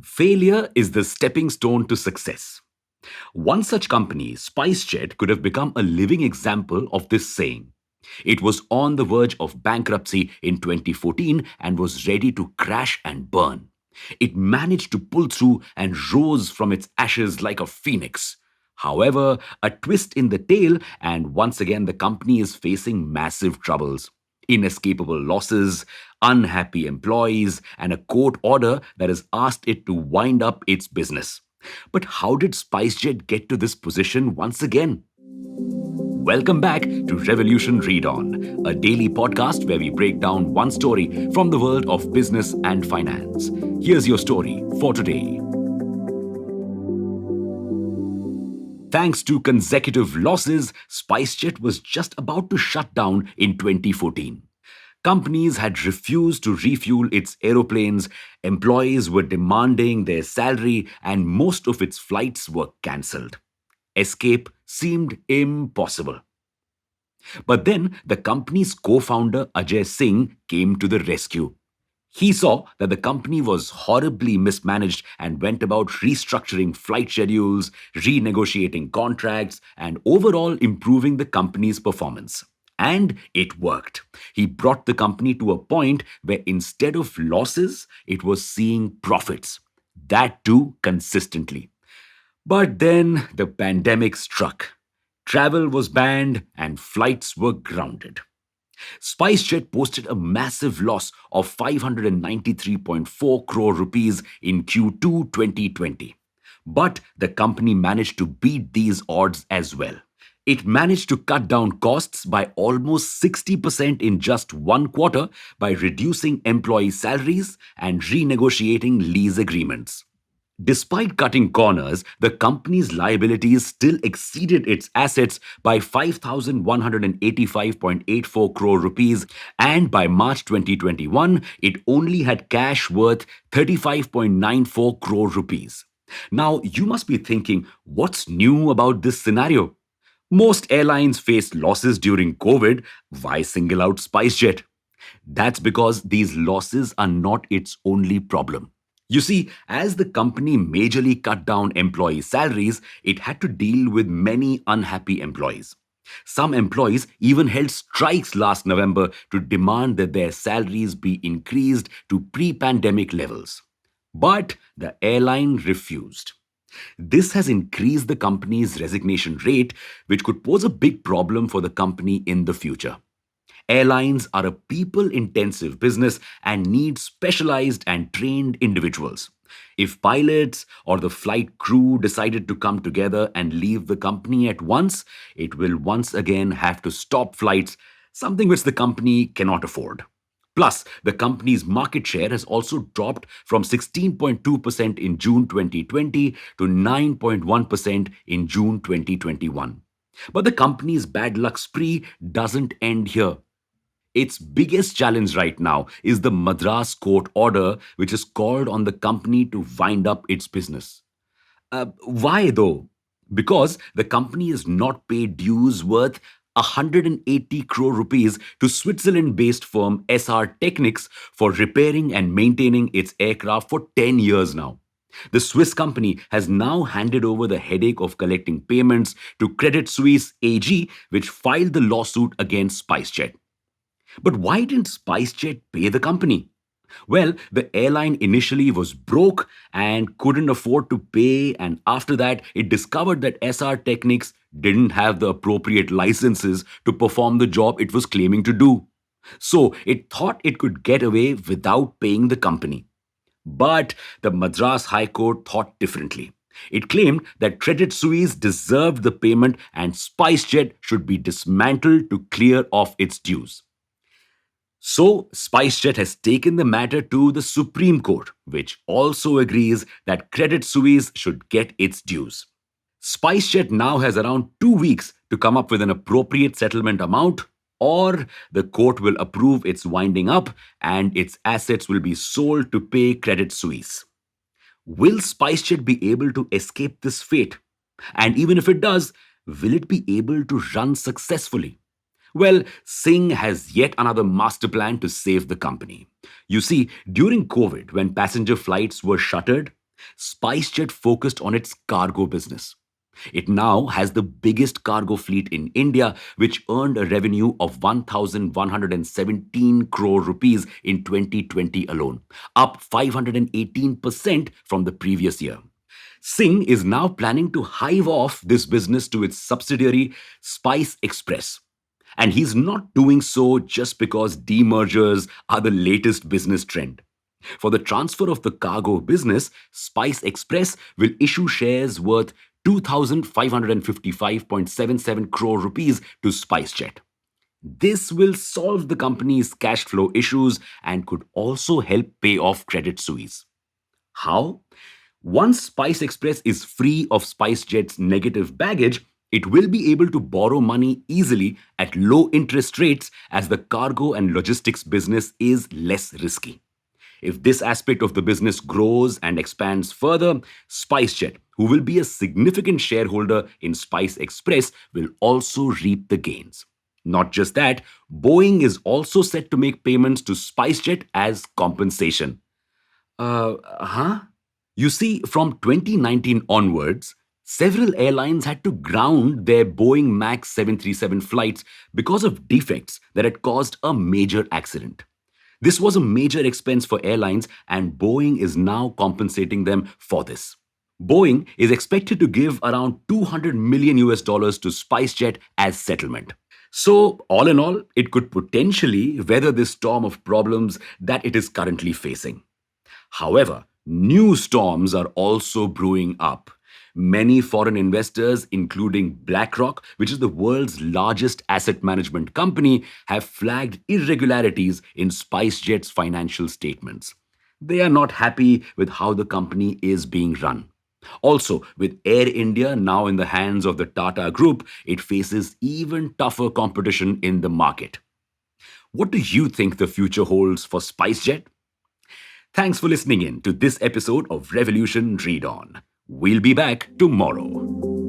Failure is the stepping stone to success. One such company, SpiceJet, could have become a living example of this saying. It was on the verge of bankruptcy in 2014 and was ready to crash and burn. It managed to pull through and rose from its ashes like a phoenix. However, a twist in the tale, and once again the company is facing massive troubles. Inescapable losses, unhappy employees, and a court order that has asked it to wind up its business. But how did SpiceJet get to this position once again? Welcome back to Revolution Read On, a daily podcast where we break down one story from the world of business and finance. Here's your story for today. Thanks to consecutive losses, SpiceJet was just about to shut down in 2014. Companies had refused to refuel its aeroplanes, employees were demanding their salary, and most of its flights were cancelled. Escape seemed impossible. But then the company's co founder Ajay Singh came to the rescue. He saw that the company was horribly mismanaged and went about restructuring flight schedules, renegotiating contracts, and overall improving the company's performance. And it worked. He brought the company to a point where instead of losses, it was seeing profits. That too consistently. But then the pandemic struck. Travel was banned and flights were grounded. SpiceJet posted a massive loss of 593.4 crore rupees in Q2 2020. But the company managed to beat these odds as well. It managed to cut down costs by almost 60% in just one quarter by reducing employee salaries and renegotiating lease agreements. Despite cutting corners, the company's liabilities still exceeded its assets by 5,185.84 crore rupees, and by March 2021, it only had cash worth 35.94 crore rupees. Now, you must be thinking, what's new about this scenario? Most airlines faced losses during COVID. Why single out SpiceJet? That's because these losses are not its only problem. You see, as the company majorly cut down employee salaries, it had to deal with many unhappy employees. Some employees even held strikes last November to demand that their salaries be increased to pre pandemic levels. But the airline refused. This has increased the company's resignation rate, which could pose a big problem for the company in the future. Airlines are a people intensive business and need specialized and trained individuals. If pilots or the flight crew decided to come together and leave the company at once, it will once again have to stop flights, something which the company cannot afford. Plus, the company's market share has also dropped from 16.2% in June 2020 to 9.1% in June 2021. But the company's bad luck spree doesn't end here. Its biggest challenge right now is the Madras court order, which has called on the company to wind up its business. Why though? Because the company has not paid dues worth 180 crore rupees to Switzerland based firm SR Technics for repairing and maintaining its aircraft for 10 years now. The Swiss company has now handed over the headache of collecting payments to Credit Suisse AG, which filed the lawsuit against SpiceJet. But why didn't SpiceJet pay the company? Well, the airline initially was broke and couldn't afford to pay, and after that, it discovered that SR Technics didn't have the appropriate licenses to perform the job it was claiming to do. So it thought it could get away without paying the company. But the Madras High Court thought differently. It claimed that Credit Suisse deserved the payment and SpiceJet should be dismantled to clear off its dues. So, SpiceJet has taken the matter to the Supreme Court, which also agrees that Credit Suisse should get its dues. SpiceJet now has around 2 weeks to come up with an appropriate settlement amount, or the court will approve its winding up and its assets will be sold to pay Credit Suisse. Will SpiceJet be able to escape this fate? And even if it does, will it be able to run successfully? Well, Singh has yet another master plan to save the company. You see, during COVID, when passenger flights were shuttered, SpiceJet focused on its cargo business. It now has the biggest cargo fleet in India, which earned a revenue of 1,117 crore rupees in 2020 alone, up 518% from the previous year. Singh is now planning to hive off this business to its subsidiary Spice Express. And he's not doing so just because demergers are the latest business trend. For the transfer of the cargo business, Spice Express will issue shares worth 2,555.77 crore rupees to SpiceJet. This will solve the company's cash flow issues and could also help pay off Credit Suisse. How? Once Spice Express is free of SpiceJet's negative baggage, it will be able to borrow money easily at low interest rates as the cargo and logistics business is less risky. If this aspect of the business grows and expands further, SpiceJet, who will be a significant shareholder in Spice Express, will also reap the gains. Not just that, Boeing is also set to make payments to SpiceJet as compensation. Huh? You see, from 2019 onwards, several airlines had to ground their Boeing MAX 737 flights because of defects that had caused a major accident. This was a major expense for airlines, and Boeing is now compensating them for this. Boeing is expected to give around 200 million US dollars to SpiceJet as settlement. So, all in all, it could potentially weather this storm of problems that it is currently facing. However, new storms are also brewing up. Many foreign investors, including BlackRock, which is the world's largest asset management company, have flagged irregularities in SpiceJet's financial statements. They are not happy with how the company is being run. Also, with Air India now in the hands of the Tata Group, it faces even tougher competition in the market. What do you think the future holds for SpiceJet? Thanks for listening in to this episode of Revolution Read On. We'll be back tomorrow.